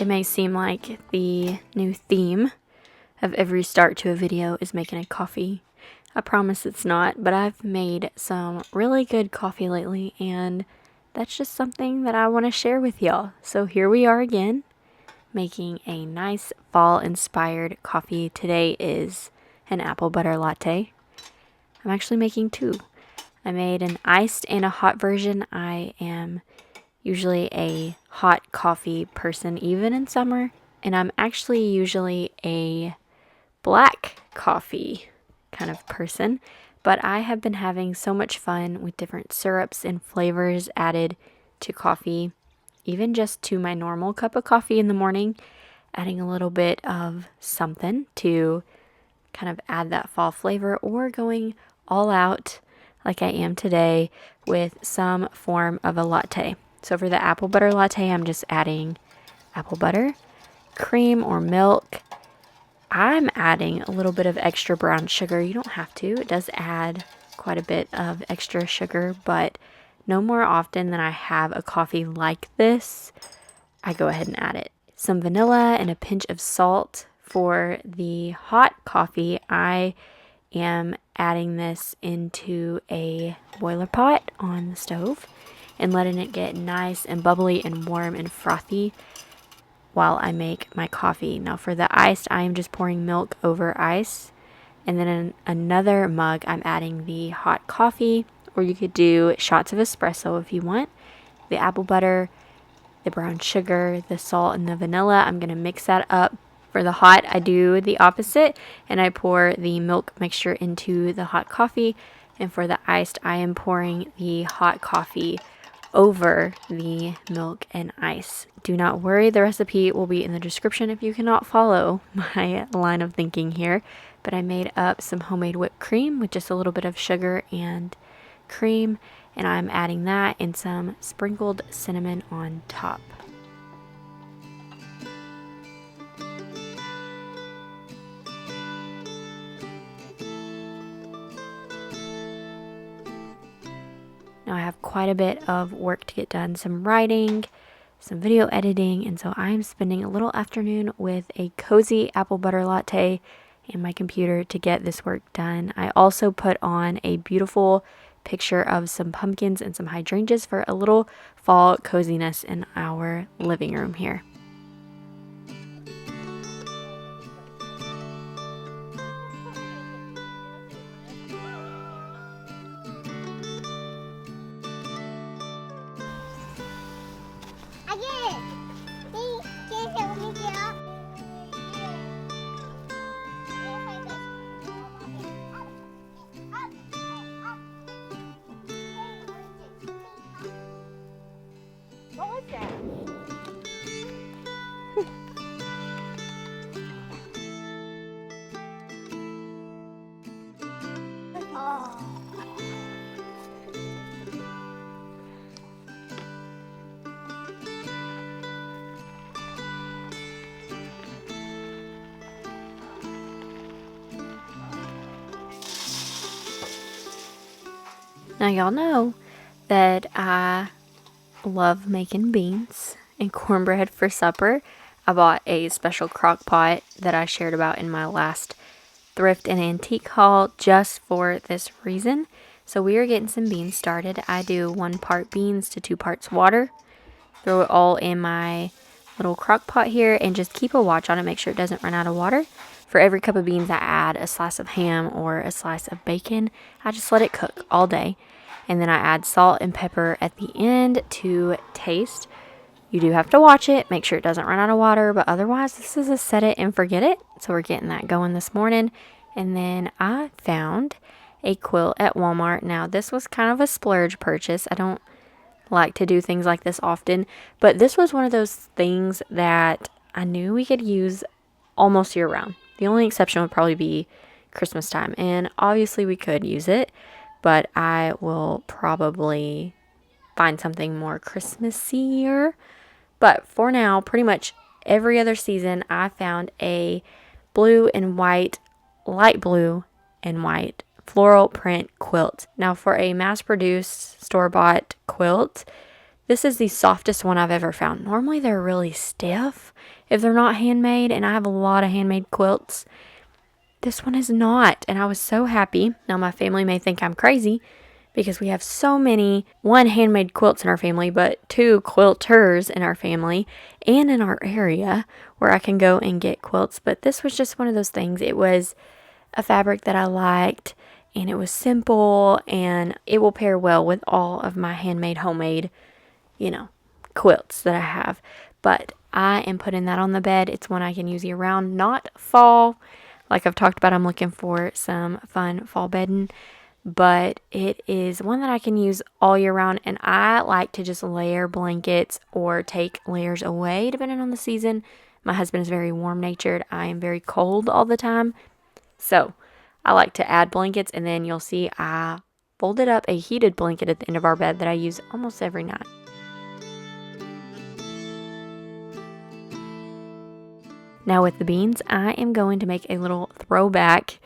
It may seem like the new theme of every start to a video is making a coffee. I promise it's not, but I've made some really good coffee lately, and that's just something that I want to share with y'all. So here we are again, making a nice fall-inspired coffee. Today is an apple butter latte. I'm actually making two. I made an iced and a hot version. I am usually a hot coffee person, even in summer, and I'm actually usually a black coffee kind of person, but I have been having so much fun with different syrups and flavors added to coffee, even just to my normal cup of coffee in the morning, adding a little bit of something to kind of add that fall flavor, or going all out like I am today with some form of a latte. So for the apple butter latte, I'm just adding apple butter, cream or milk. I'm adding a little bit of extra brown sugar. You don't have to. It does add quite a bit of extra sugar, but no more often than I have a coffee like this, I go ahead and add it. Some vanilla and a pinch of salt. For the hot coffee, I am adding this into a boiler pot on the stove and letting it get nice and bubbly and warm and frothy while I make my coffee. Now for the iced, I am just pouring milk over ice, and then in another mug I'm adding the hot coffee, or you could do shots of espresso if you want. The apple butter, the brown sugar, the salt, and the vanilla. I'm going to mix that up. For the hot, I do the opposite, and I pour the milk mixture into the hot coffee. And for the iced, I am pouring the hot coffee over the milk and ice. Do not worry, the recipe will be in the description if you cannot follow my line of thinking here. But I made up some homemade whipped cream with just a little bit of sugar and cream, and I'm adding that and some sprinkled cinnamon on top. Now I have quite a bit of work to get done, some writing, some video editing, and so I'm spending a little afternoon with a cozy apple butter latte and my computer to get this work done. I also put on a beautiful picture of some pumpkins and some hydrangeas for a little fall coziness in our living room here. What was that? Oh. Now y'all know that I love making beans and cornbread for supper. I bought a special crock pot that I shared about in my last thrift and antique haul just for this reason. So we are getting some beans started. I do 1 part beans to 2 parts water. Throw it all in my little crock pot here and just keep a watch on it. Make sure it doesn't run out of water. For every cup of beans, I add a slice of ham or a slice of bacon. I just let it cook all day. And then I add salt and pepper at the end to taste. You do have to watch it, make sure it doesn't run out of water, but otherwise this is a set it and forget it. So we're getting that going this morning. And then I found a quilt at Walmart. Now this was kind of a splurge purchase. I don't like to do things like this often, but this was one of those things that I knew we could use almost year round. The only exception would probably be Christmas time, and obviously we could use it, but I will probably find something more Christmassier. But for now, pretty much every other season, I found a blue and white, light blue and white floral print quilt. Now for a mass-produced store-bought quilt, This is the softest one I've ever found. Normally they're really stiff if they're not handmade, and I have a lot of handmade quilts. This one is not, and I was so happy. Now my family may think I'm crazy because we have so many, 1, handmade quilts in our family, but 2 quilters in our family and in our area where I can go and get quilts. But this was just one of those things. It was a fabric that I liked, and it was simple, and it will pair well with all of my handmade, homemade, quilts that I have. But I am putting that on the bed. It's one I can use year round, not fall. Like I've talked about, I'm looking for some fun fall bedding, but it is one that I can use all year round. And I like to just layer blankets or take layers away depending on the season. My husband is very warm natured. I am very cold all the time. So I like to add blankets, and then you'll see I folded up a heated blanket at the end of our bed that I use almost every night. Now with the beans, I am going to make a little throwback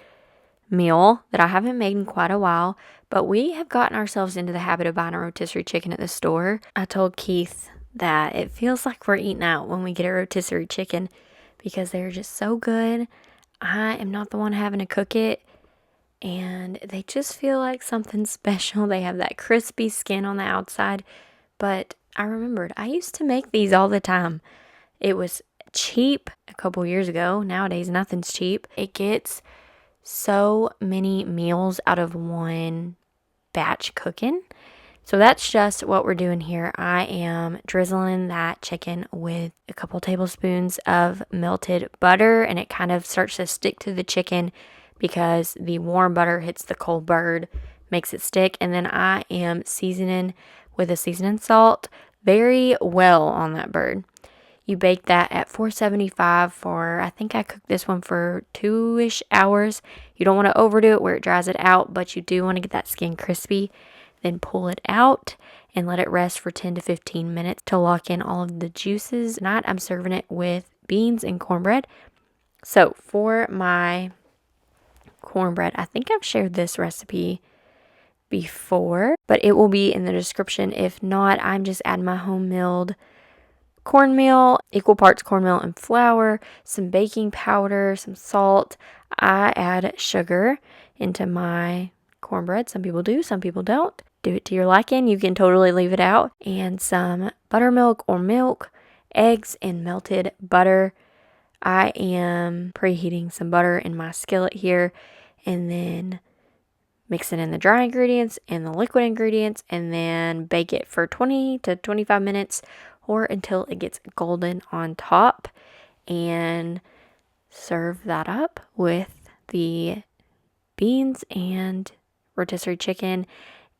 meal that I haven't made in quite a while, but we have gotten ourselves into the habit of buying a rotisserie chicken at the store. I told Keith that it feels like we're eating out when we get a rotisserie chicken because they're just so good. I am not the one having to cook it, and they just feel like something special. They have that crispy skin on the outside, but I remembered I used to make these all the time. It was cheap a couple years ago. Nowadays, nothing's cheap. It gets so many meals out of one batch cooking. So that's just what we're doing here. I am drizzling that chicken with a couple tablespoons of melted butter, and it kind of starts to stick to the chicken because the warm butter hits the cold bird, makes it stick. And then I am seasoning with a seasoning salt very well on that bird. You bake that at 475 for, I think I cooked this one for 2-ish hours. You don't want to overdo it where it dries it out, but you do want to get that skin crispy. Then pull it out and let it rest for 10 to 15 minutes to lock in all of the juices. Tonight I'm serving it with beans and cornbread. So for my cornbread, I think I've shared this recipe before, but it will be in the description. If not, I'm just adding my home milled cornmeal, equal parts cornmeal and flour, some baking powder, some salt. I add sugar into my cornbread. Some people do, some people don't. Do it to your liking. You can totally leave it out. And some buttermilk or milk, eggs, and melted butter. I am preheating some butter in my skillet here, and then mixing in the dry ingredients and the liquid ingredients, and then bake it for 20 to 25 minutes or until it gets golden on top, and serve that up with the beans and rotisserie chicken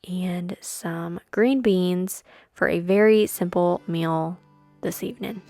and some green beans for a very simple meal this evening.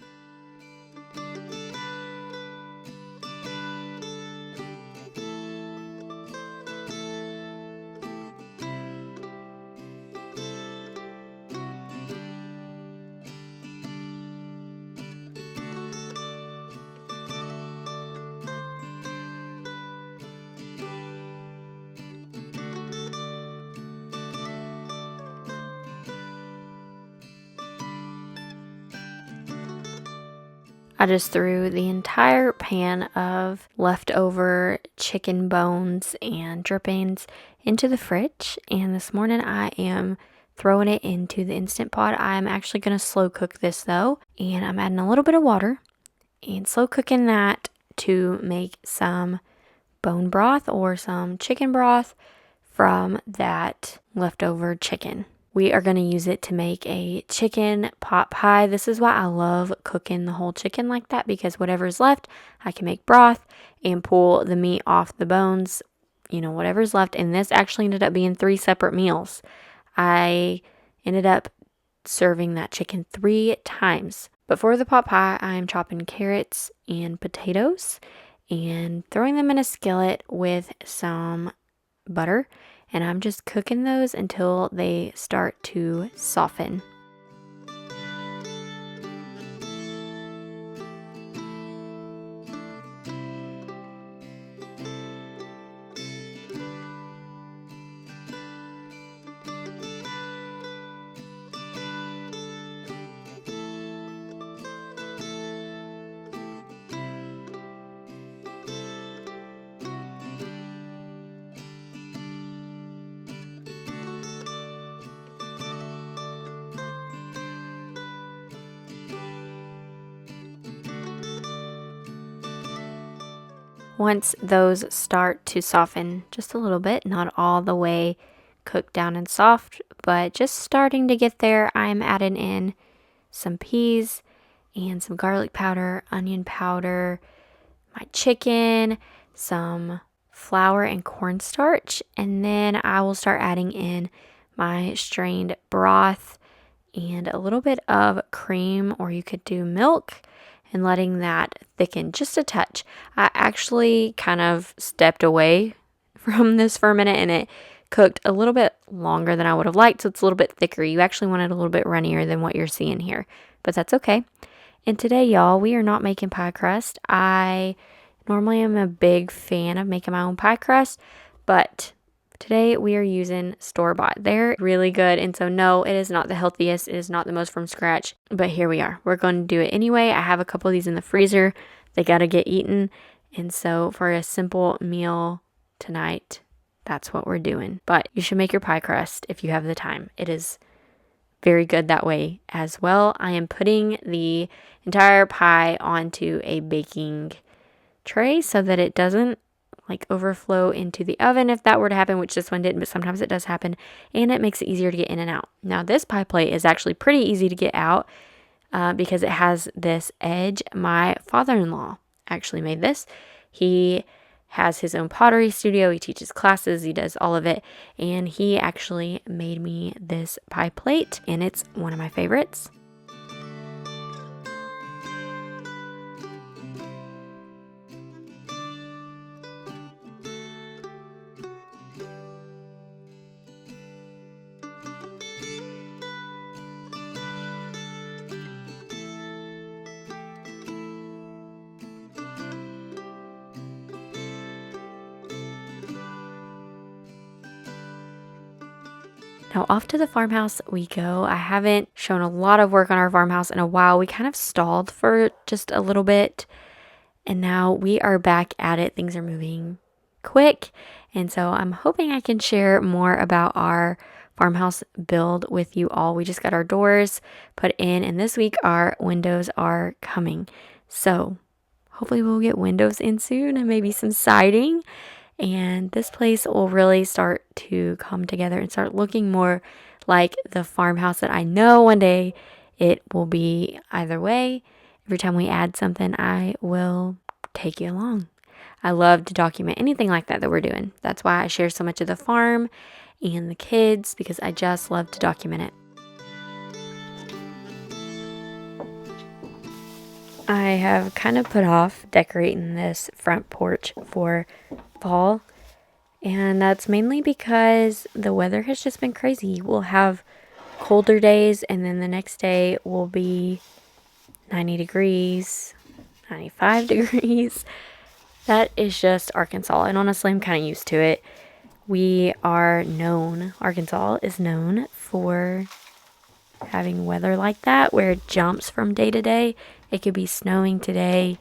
I just threw the entire pan of leftover chicken bones and drippings into the fridge, and this morning I am throwing it into the Instant Pot. I'm actually going to slow cook this though, and I'm adding a little bit of water and slow cooking that to make some bone broth or some chicken broth from that leftover chicken. We are going to use it to make a chicken pot pie. This is why I love cooking the whole chicken like that, because whatever's left, I can make broth and pull the meat off the bones, whatever's left. And this actually ended up being 3 separate meals. I ended up serving that chicken 3 times. But for the pot pie, I'm chopping carrots and potatoes and throwing them in a skillet with some butter. And I'm just cooking those until they start to soften. Once those start to soften just a little bit, not all the way cooked down and soft, but just starting to get there, I'm adding in some peas and some garlic powder, onion powder, my chicken, some flour and cornstarch, and then I will start adding in my strained broth and a little bit of cream, or you could do milk, and letting that thicken just a touch. I actually kind of stepped away from this for a minute and it cooked a little bit longer than I would have liked, so it's a little bit thicker. You actually want it a little bit runnier than what you're seeing here, but that's okay. And today, y'all, we are not making pie crust. I normally am a big fan of making my own pie crust, but today we are using store-bought. They're really good, and so no, it is not the healthiest. It is not the most from scratch, but here we are. We're going to do it anyway. I have a couple of these in the freezer. They got to get eaten, and so for a simple meal tonight, that's what we're doing. But you should make your pie crust if you have the time. It is very good that way as well. I am putting the entire pie onto a baking tray so that it doesn't like overflow into the oven if that were to happen, which this one didn't, but sometimes it does happen, and it makes it easier to get in and out. Now this pie plate is actually pretty easy to get out because it has this edge. My father-in-law actually made this. He has his own pottery studio. He teaches classes. He does all of it. And he actually made me this pie plate, and it's one of my favorites. Now off to the farmhouse we go. I haven't shown a lot of work on our farmhouse in a while. We kind of stalled for just a little bit, and now we are back at it. Things are moving quick, and so I'm hoping I can share more about our farmhouse build with you all. We just got our doors put in, and this week our windows are coming. So hopefully we'll get windows in soon and maybe some siding. And this place will really start to come together and start looking more like the farmhouse that I know one day it will be. Either way, every time we add something, I will take you along. I love to document anything like that we're doing. That's why I share so much of the farm and the kids, because I just love to document it. I have kind of put off decorating this front porch for fall, and that's mainly because the weather has just been crazy. We'll have colder days, and then the next day will be 90 degrees, 95 degrees. That is just Arkansas, and honestly, I'm kind of used to it. Arkansas is known for having weather like that, where it jumps from day to day. It could be snowing today,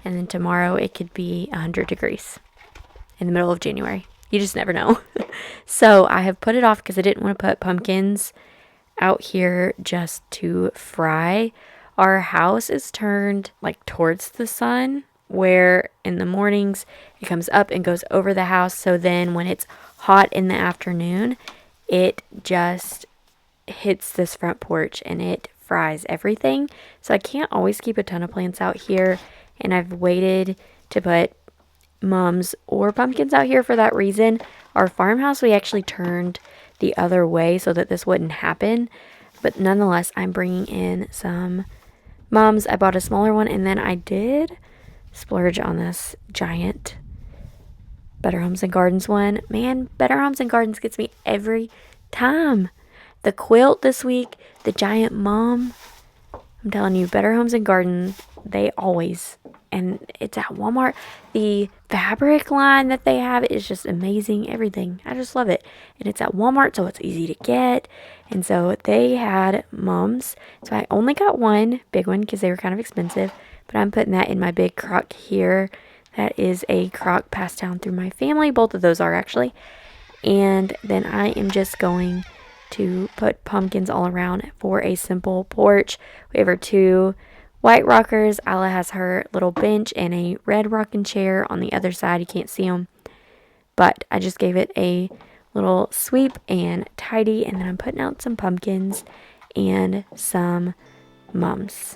and then tomorrow it could be 100 degrees in the middle of January. You just never know. So I have put it off because I didn't want to put pumpkins out here just to fry. Our house is turned like towards the sun, where in the mornings it comes up and goes over the house. So then when it's hot in the afternoon, it just hits this front porch and it fries everything. So I can't always keep a ton of plants out here, and I've waited to put mums or pumpkins out here for that reason. Our farmhouse, we actually turned the other way so that this wouldn't happen, but nonetheless, I'm bringing in some mums. I bought a smaller one, and then I did splurge on this giant Better Homes and Gardens one. Man, Better Homes and Gardens gets me every time. The quilt this week, the giant mum. I'm telling you, Better Homes and Gardens, they always, and it's at Walmart. The fabric line that they have is just amazing. Everything. I just love it. And it's at Walmart, so it's easy to get. And so they had mums. So I only got one big one because they were kind of expensive. But I'm putting that in my big crock here. That is a crock passed down through my family. Both of those are actually. And then I am just going to put pumpkins all around for a simple porch. We have our 2 white rockers. Alla has her little bench and a red rocking chair on the other side. You can't see them. But I just gave it a little sweep and tidy, and then I'm putting out some pumpkins and some mums.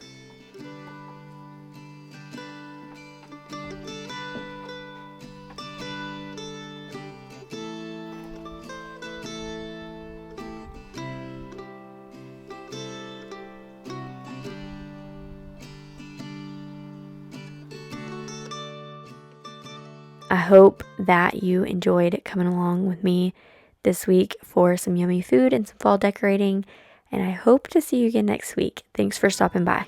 I hope that you enjoyed coming along with me this week for some yummy food and some fall decorating, and I hope to see you again next week. Thanks for stopping by.